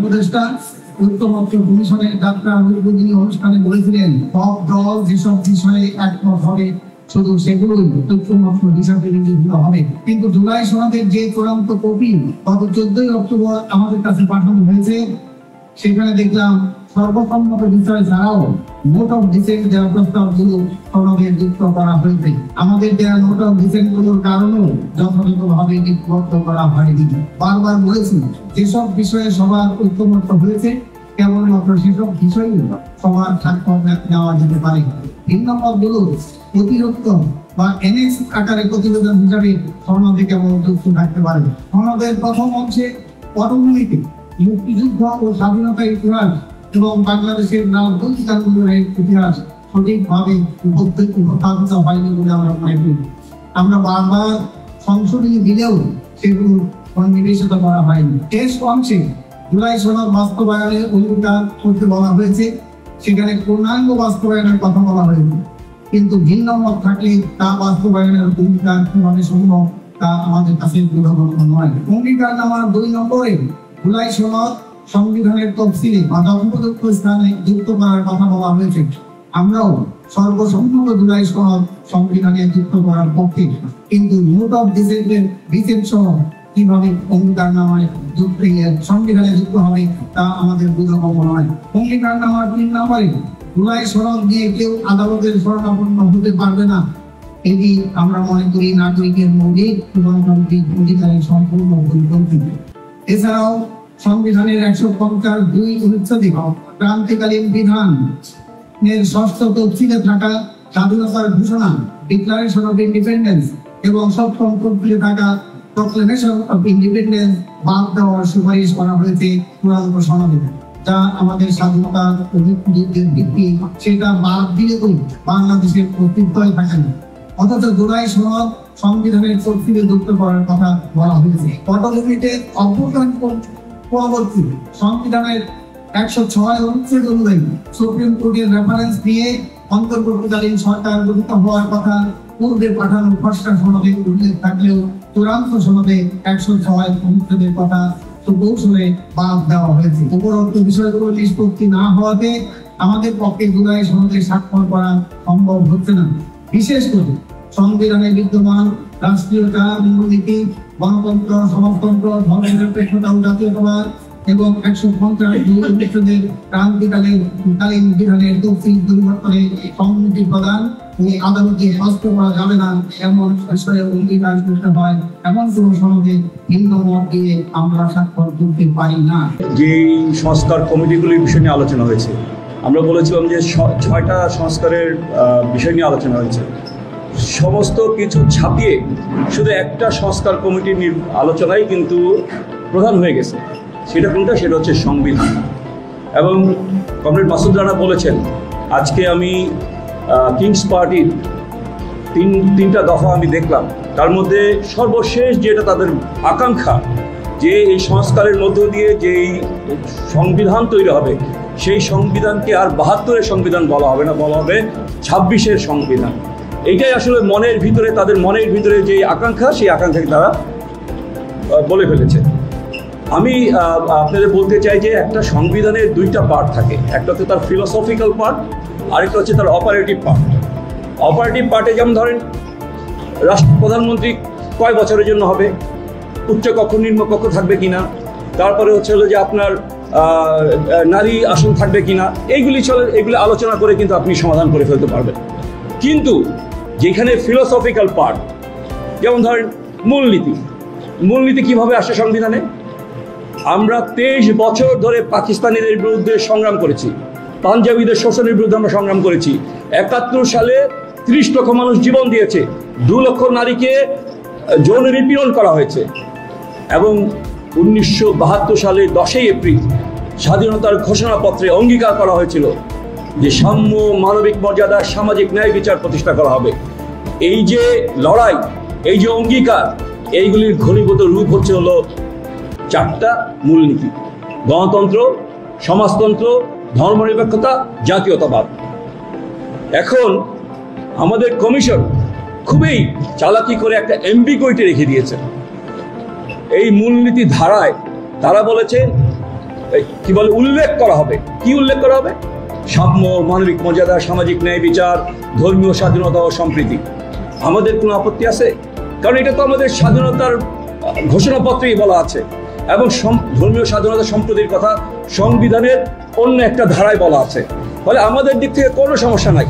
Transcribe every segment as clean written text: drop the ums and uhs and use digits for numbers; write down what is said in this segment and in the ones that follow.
উপদেষ্টা ঐক্যমত্য কমিশনের যাত্রা উদ্বোধনী অনুষ্ঠানে বলেছিলেন, সব দল যেসব বিষয়ে একমত হবে শুধু সেগুলোই ঐক্যমত্য হিসাবে গৃহীত হবে। কিন্তু জুলাই সনদের যে চূড়ান্ত কপি গত 14 অক্টোবর আমাদের কাছে পাঠানো হয়েছে, সেখানে দেখলাম সর্বসম্মত বিষয় ছাড়াও নোট অফ ডিসেন্ট দেওয়ার প্রস্তাবগুলো সনদে যুক্ত করা হয়েছে। আমাদের দেওয়া নোট অফ ডিসেন্ট গুলোর কারণেও যথাযথভাবে লিপিবদ্ধ করা হয়নি। বারবার বলেছি, যেসব বিষয়ে সবার ঐক্যমত্য হয়েছে কেবলমাত্র সেসব বিষয় সবার স্বাক্ষর নেওয়া যেতে পারে। ভিন্ন মতগুলো অতিরিক্ত বা এনএক্স আকারে প্রতিবেদন হিসাবে সনদে কেবল যুক্ত থাকতে পারে। সনদের প্রথম অংশে পটভূমিতে মুক্তিযুদ্ধ ও স্বাধীনতার ইতিহাস এবং বাংলাদেশের রাজনৈতিক আন্দোলনের ইতিহাস সঠিকভাবে উপস্থাপিত হয়নি বলে আমরা মনে করি। আমরা বারবার সংশোধনী দিলেও সেগুলো সন্নিবেশিত করা হয়নি। শেষ অংশে জুলাই সনদ বাস্তবায়নের অঙ্গীকার করতে বলা হয়েছে, সেখানে পূর্ণাঙ্গ বাস্তবায়নের কথা বলা হয়েছে, কিন্তু ভিন্ন মত থাকলে তা বাস্তবায়নের অঙ্গীকার কিভাবে সম্ভব তা আমাদের কাছে বোধগম্য নয়। অঙ্গীকার নামার 2 নম্বরে জুলাই সনদ সংবিধানের তফসিলে বা উপযুক্ত স্থানে যুক্ত করার কথা বলা হয়েছে। আমরাও সর্বসম্মত জুলাই সনদ সংবিধানে যুক্ত করার পক্ষে, কিন্তু নোট অফ ডিসেন্ট সহ কিভাবে অঙ্গীকার নামায় সংবিধানে যুক্ত হবে তা আমাদের বোধগম্য নয়। অঙ্গীকার নামার 3 নম্বরে জুলাই সনদ দিয়ে কেউ আদালতের শরণাপন্ন হতে পারবে না, এটি আমরা মনে করি নাগরিকের মৌলিক এবং গণতান্ত্রিক অধিকারের সম্পূর্ণ পরিপন্থী। এছাড়াও সংবিধানের 150(2) অনুচ্ছেদে ক্রান্তিকালীন বিধানের 6ষ্ঠ তফসিলে থাকা স্বাধীনতার ঘোষণা ডিক্লারেশন অফ ইন্ডিপেন্ডেন্স এবং 7ম তফসিলে থাকা প্রক্লেমেশন অফ ইন্ডিপেন্ডেন্স বাদ দেওয়ার সুপারিশ করা হয়েছে চূড়ান্ত সনদে, যা আমাদের স্বাধীনতার যুদ্ধের ভিত্তি। সেটা বাদ দিলে তো বাংলাদেশের অস্তিত্বই থাকে না। অথচ জুলাই সনদ সংবিধানের তফসিলে যুক্ত করার কথা বলা হয়েছে। পটভূমিতে অভ্যুত্থান পরবর্তী সংবিধানের 106 অনুচ্ছেদ অনুযায়ী সুপ্রিম কোর্টের রেফারেন্স দিয়ে অন্তর্বর্তীকালীন সরকার গঠিত হওয়ার কথা পূর্বে পাঠানো খসড়া সনদে উল্লেখ থাকলেও চূড়ান্ত সনদে 106 অনুচ্ছেদের কথা কৌশলে বাদ দেওয়া হয়েছে। উপরোক্ত বিষয়গুলো নিষ্পত্তি না হওয়াতে আমাদের পক্ষে জুলাই সনদে স্বাক্ষর করা সম্ভব হচ্ছে না। বিশেষ করে সংবিধানে বিদ্যমান রাষ্ট্রীয়তা, মূলনীতি, গণতন্ত্র, সমাজতন্ত্র, ধর্মনিরপেক্ষতা ও জাতীয়তাবাদ এবং 150(2) অনুচ্ছেদের ক্রান্তিকালীন বিধানের তফসিল পরিবর্তনে সম্মতি প্রদান ও আদালতে হস্ত করা যাবে না এমন বিষয়ে অঙ্গীকার করতে হয়। এমন কোনো সনদে ভিন্ন মত দিয়ে আমরা স্বাক্ষর করতে পারি না। যে সংস্কার কমিটিগুলির বিষয় নিয়ে আলোচনা হয়েছে, আমরা বলেছিলাম যে 6টা সংস্কারের বিষয় নিয়ে আলোচনা হয়েছে। সমস্ত কিছু ছাপিয়ে শুধু একটা সংস্কার কমিটির আলোচনাই কিন্তু প্রধান হয়ে গেছে। সেটা কোনটা? সেটা হচ্ছে সংবিধান। এবং কমরেড মাসুদ রানা বলেছেন, আজকে আমি কিংস পার্টির তিনটা দফা আমি দেখলাম, তার মধ্যে সর্বশেষ যেটা তাদের আকাঙ্ক্ষা, যে এই সংস্কারের মধ্য দিয়ে যেই সংবিধান তৈরি হবে, সেই সংবিধানকে আর 72-এর সংবিধান বলা হবে না, বলা হবে 26-এর সংবিধান। এইটাই আসলে মনের ভিতরে, তাদের মনের ভিতরে যে আকাঙ্ক্ষা, সেই আকাঙ্ক্ষাকে তারা বলে ফেলেছে। আমি আপনাদের বলতে চাই যে একটা সংবিধানের 2টা পার্ট থাকে, একটা হচ্ছে তার ফিলোসফিক্যাল পার্ট, আরেকটা হচ্ছে তার অপারেটিভ পার্ট। অপারেটিভ পার্টে যেমন ধরেন প্রধানমন্ত্রী কয় বছরের জন্য হবে, উচ্চকক্ষ নিম্নকক্ষ থাকবে কিনা, তারপরে হচ্ছে হলো যে আপনার নারী আসন থাকবে কিনা, এইগুলি আলোচনা করে কিন্তু আপনি সমাধান করে ফেলতে পারবেন। কিন্তু যেখানে ফিলোসফিক্যাল পার্ট, যেমন ধরেন মূলনীতি কিভাবে আসে সংবিধানে? আমরা 23 বছর ধরে পাকিস্তানিদের বিরুদ্ধে সংগ্রাম করেছি, পাঞ্জাবিদের শোষণের বিরুদ্ধে আমরা সংগ্রাম করেছি। 71 সালে 30 লক্ষ মানুষ জীবন দিয়েছে, 2 লক্ষ নারীকে যৌন নিপীড়ন করা হয়েছে, এবং 1972 সালে 10ই এপ্রিল স্বাধীনতার ঘোষণাপত্রে অঙ্গীকার করা হয়েছিল যে সাম্য, মানবিক মর্যাদা, সামাজিক ন্যায় বিচার প্রতিষ্ঠা করা হবে। এই যে লড়াই, এই যে অঙ্গীকার, এইগুলির ঘনীভূত রূপ হচ্ছে হলো 4টা মূলনীতি: গণতন্ত্র, সমাজতন্ত্র, ধর্মনিরপেক্ষতা, জাতীয়তাবাদ। এখন আমাদের কমিশন খুবই চালাকি করে একটা এমবিগুইটি রেখে দিয়েছে। এই মূলনীতি ধারায় তারা বলেছে কি বলে উল্লেখ করা হবে। কি উল্লেখ করা হবে? সাম্য, মানবিক মর্যাদা, সামাজিক ন্যায় বিচার, ধর্মীয় স্বাধীনতা ও সম্প্রীতি। আমাদের কোনো আপত্তি আছে? কারণ এটা তো আমাদের স্বাধীনতার ঘোষণাপত্রেই বলা আছে, এবং ধর্মীয় স্বাধীনতা সম্প্রীতির কথা সংবিধানের অন্য একটা ধারায় বলা আছে। ফলে আমাদের দিক থেকে কোনো সমস্যা নাই।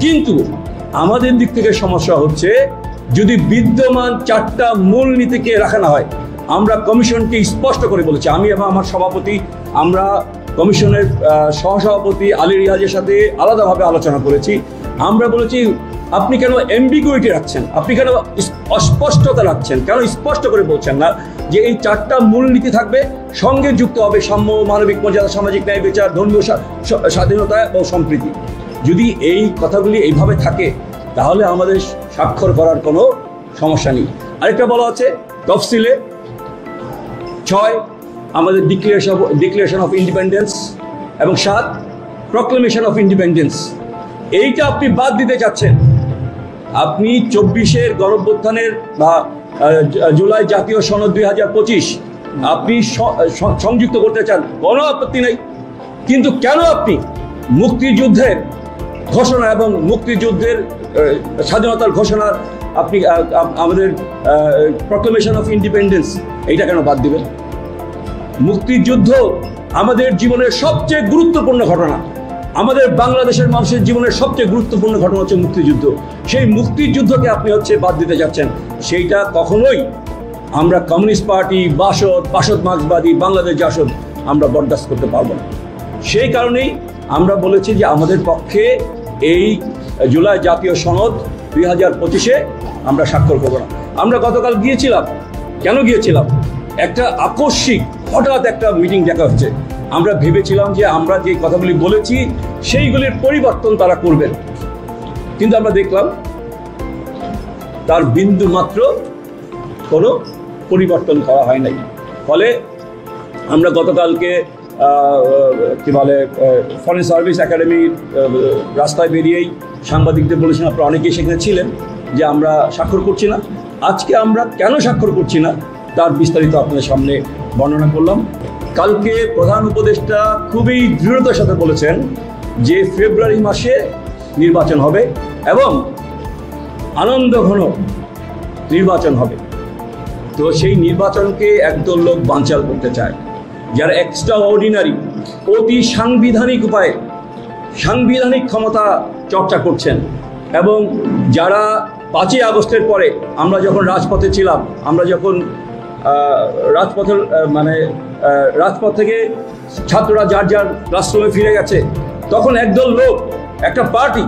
কিন্তু আমাদের দিক থেকে সমস্যা হচ্ছে যদি বিদ্যমান 4টা মূলনীতিকে রাখা না হয়। আমরা কমিশনকে স্পষ্ট করে বলেছি, আমি এবং আমার সভাপতি, আমরা কমিশনের সহসভাপতি আলী রিয়াজের সাথে আলাদাভাবে আলোচনা করেছি। আমরা বলেছি আপনি কেন অ্যাম্বিগুইটি রাখছেন, আপনি কেন অস্পষ্টতা রাখছেন, কেন স্পষ্ট করে বলছেন না যে এই 4টা মূলনীতি থাকবে, সঙ্গে যুক্ত হবে সাম্য, মানবিক মর্যাদা, সামাজিক ন্যায় বিচার, ধর্মীয় স্বাধীনতা ও সম্প্রীতি। যদি এই কথাগুলি এইভাবে থাকে তাহলে আমাদের স্বাক্ষর করার কোনো সমস্যা নেই। আরেকটা বলা আছে তফসিলে 6 আমাদের ডিক্লারেশন অফ ইন্ডিপেন্ডেন্স, এবং 7 প্রক্লেমেশন অফ ইন্ডিপেন্ডেন্স। এইটা আপনি বাদ দিতে চাচ্ছেন। আপনি 24-এর গণঅভ্যুত্থানের বা জুলাই জাতীয় সনদ 2025 আপনি সংযুক্ত করতে চান, কোনো আপত্তি নেই। কিন্তু কেন আপনি মুক্তিযুদ্ধের ঘোষণা এবং মুক্তিযুদ্ধের স্বাধীনতার ঘোষণার আপনি আমাদের প্রক্লেমেশন অফ ইন্ডিপেন্ডেন্স এইটা কেন বাদ দিবেন? মুক্তিযুদ্ধ আমাদের জীবনের সবচেয়ে গুরুত্বপূর্ণ ঘটনা। আমাদের বাংলাদেশের মানুষের জীবনের সবচেয়ে গুরুত্বপূর্ণ ঘটনা হচ্ছে মুক্তিযুদ্ধ। সেই মুক্তিযুদ্ধকে আপনি বাদ দিতে যাচ্ছেন। সেইটা কখনোই আমরা কমিউনিস্ট পার্টি, বাসদ মার্ক্সবাদী বাংলাদেশ জাসদ আমরা বরদাস্ত করতে পারবো না। সেই কারণেই আমরা বলেছি যে আমাদের পক্ষে এই জুলাই জাতীয় সনদ 2025-এ আমরা স্বাক্ষর করবো না। আমরা গতকাল গিয়েছিলাম। কেন গিয়েছিলাম? একটা আকস্মিক হঠাৎ একটা মিটিং দেখা হচ্ছে। আমরা ভেবেছিলাম যে আমরা যে কথাগুলি বলেছি সেইগুলির পরিবর্তন তারা করবেন, কিন্তু আমরা দেখলাম তার বিন্দু মাত্র কোনো পরিবর্তন করা হয় নাই। ফলে আমরা গতকালকে কি বলে ফরেন সার্ভিস একাডেমির রাস্তায় বেরিয়েই সাংবাদিকদের বলেছিলাম, আপনারা অনেকেই সেখানে ছিলেন, যে আমরা স্বাক্ষর করছি না। আজকে আমরা কেন স্বাক্ষর করছি না তার বিস্তারিত আপনাদের সামনে বর্ণনা করলাম। কালকে প্রধান উপদেষ্টা খুবই দৃঢ়তার সাথে বলেছেন যে ফেব্রুয়ারি মাসে নির্বাচন হবে এবং আনন্দঘন নির্বাচন হবে। তো সেই নির্বাচনকে একদল লোক বানচাল করতে চায়, যারা এক্সট্রা অর্ডিনারি, অতি সাংবিধানিক উপায়ে সাংবিধানিক ক্ষমতা চর্চা করছেন, এবং যারা 5ই আগস্টের পরে আমরা যখন রাজপথে ছিলাম, আমরা যখন রাজপথ থেকে ছাত্ররা যার যার ক্লাসরুমে ফিরে গেছে, তখন একদল লোক, একটা পার্টি,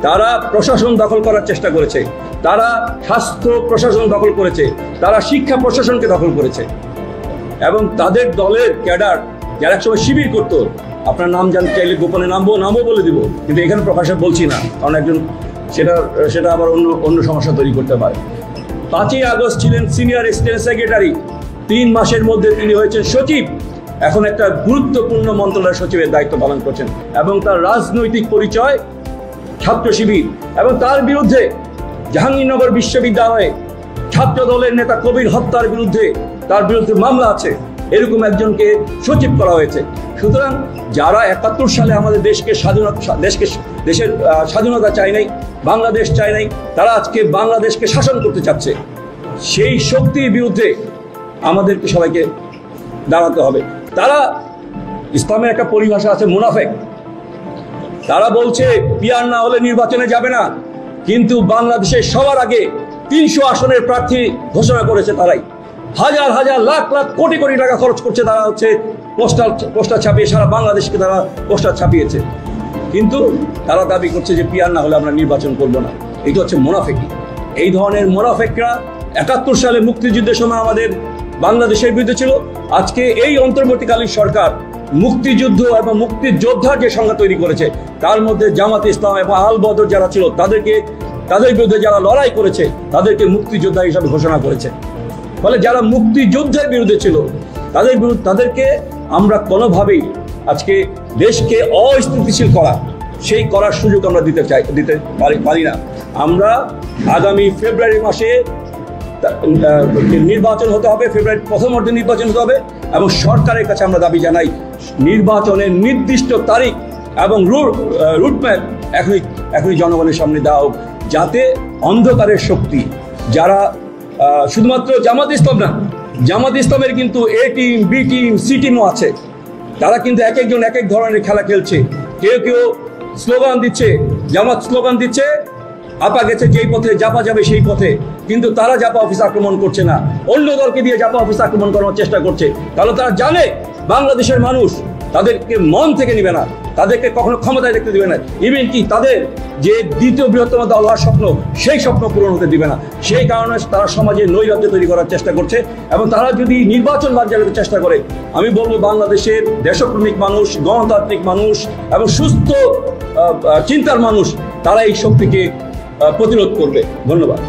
তারা প্রশাসন দখল করার চেষ্টা করেছে, তারা স্বাস্থ্য প্রশাসন দখল করেছে, তারা শিক্ষা প্রশাসনকে দখল করেছে, এবং তাদের দলের ক্যাডার যারা একসময় শিবির করত, আপনার নাম জানতে চাইলে গোপনে নামও বলে দিব, কিন্তু এখানে প্রকাশে বলছি না, কারণ একজন সেটা আবার অন্য সমস্যা তৈরি করতে পারে। 5ই আগস্ট ছিলেন সিনিয়র স্টেট সেক্রেটারি, 3 মাসের মধ্যে তিনি হয়েছেন সচিব, এখন একটা গুরুত্বপূর্ণ মন্ত্রণালয়ের সচিবের দায়িত্ব পালন করছেন, এবং তার রাজনৈতিক পরিচয় ছাত্র শিবির, এবং তার বিরুদ্ধে জাহাঙ্গীরনগর বিশ্ববিদ্যালয়ে ছাত্র দলের নেতা কবির হত্যার বিরুদ্ধে তার বিরুদ্ধে মামলা আছে, এরকম একজনকে সচিব করা হয়েছে। সুতরাং যারা 71 সালে আমাদের দেশের স্বাধীনতা চায় নাই, বাংলাদেশ চায় নাই, তারা আজকে বাংলাদেশকে শাসন করতে চাচ্ছে। সেই শক্তির বিরুদ্ধে আমাদেরকে সবাইকে দাঁড়াতে হবে। তারা, ইসলামের একটা পরিভাষা আছে মুনাফেক, তারা বলছে পিয়ার না হলে নির্বাচনে যাবে না, কিন্তু বাংলাদেশের সবার আগে 300 আসনের প্রার্থী ঘোষণা করেছে তারাই। হাজার হাজার লাখ লাখ কোটি কোটি টাকা খরচ করছে তারা, পোস্টার ছাপিয়ে সারা বাংলাদেশকে তারা পোস্টার ছাপিয়েছে, কিন্তু তারা দাবি করছে যে পিয়ার না হলে আমরা নির্বাচন করব না। এটা হচ্ছে মুনাফেকি। এই ধরনের মুনাফেকরা 71 সালে মুক্তিযুদ্ধের সময় আমাদের বাংলাদেশের বিরুদ্ধে ছিল। আজকে এই অন্তর্বর্তীকালীন সরকার মুক্তিযুদ্ধ এবং মুক্তিযোদ্ধার যে সংজ্ঞা তৈরি করেছে, তার মধ্যে জামাতে ইসলাম এবং আল বদর যারা ছিল তাদের বিরুদ্ধে যারা লড়াই করেছে তাদেরকে মুক্তিযোদ্ধা হিসাবে ঘোষণা করেছে। ফলে যারা মুক্তিযুদ্ধের বিরুদ্ধে ছিল তাদেরকে আমরা কোনোভাবেই আজকে দেশকে অস্থিতিশীল করার সুযোগ আমরা দিতে পারি না। আমরা আগামী ফেব্রুয়ারি মাসে নির্বাচন হতে হবে, ফেব্রুয়ারির প্রথম অর্ধে নির্বাচন হতে হবে এবং সরকারের কাছে আমরা দাবি জানাই নির্বাচনের নির্দিষ্ট তারিখ এবং রুটম্যাপ এখনই জনগণের সামনে দেওয়া হোক, যাতে অন্ধকারের শক্তি যারা শুধুমাত্র জামাত ইসলাম না, জামাত ইসলামের কিন্তু এ টিম, বি টিম, সি টিমও আছে, তারা কিন্তু এক একজন এক এক ধরনের খেলা খেলছে। কেউ স্লোগান দিচ্ছে, জামাত স্লোগান দিচ্ছে আপা গেছে যেই পথে জাপা যাবে সেই পথে, কিন্তু তারা জাপা অফিস আক্রমণ করছে না, অন্য দলকে দিয়ে জাপা অফিস আক্রমণ করার চেষ্টা করছে। কারণ তারা জানে বাংলাদেশের মানুষ তাদেরকে মন থেকে নিবে না, তাদেরকে কখনো ক্ষমতায় দেখতে দিবে না, ইভেন কি তাদের যে দ্বিতীয় বৃহত্তম দল হওয়ার স্বপ্ন, সেই স্বপ্ন পূরণ হতে দিবে না। সেই কারণে তারা সমাজে নৈরাজ্য তৈরি করার চেষ্টা করছে এবং তারা যদি নির্বাচন বাদ যাওয়ার চেষ্টা করে, আমি বলবো বাংলাদেশের দেশপ্রেমিক মানুষ, গণতান্ত্রিক মানুষ এবং সুস্থ চিন্তার মানুষ তারা এই শক্তিকে প্রতিরোধ করবে। ধন্যবাদ।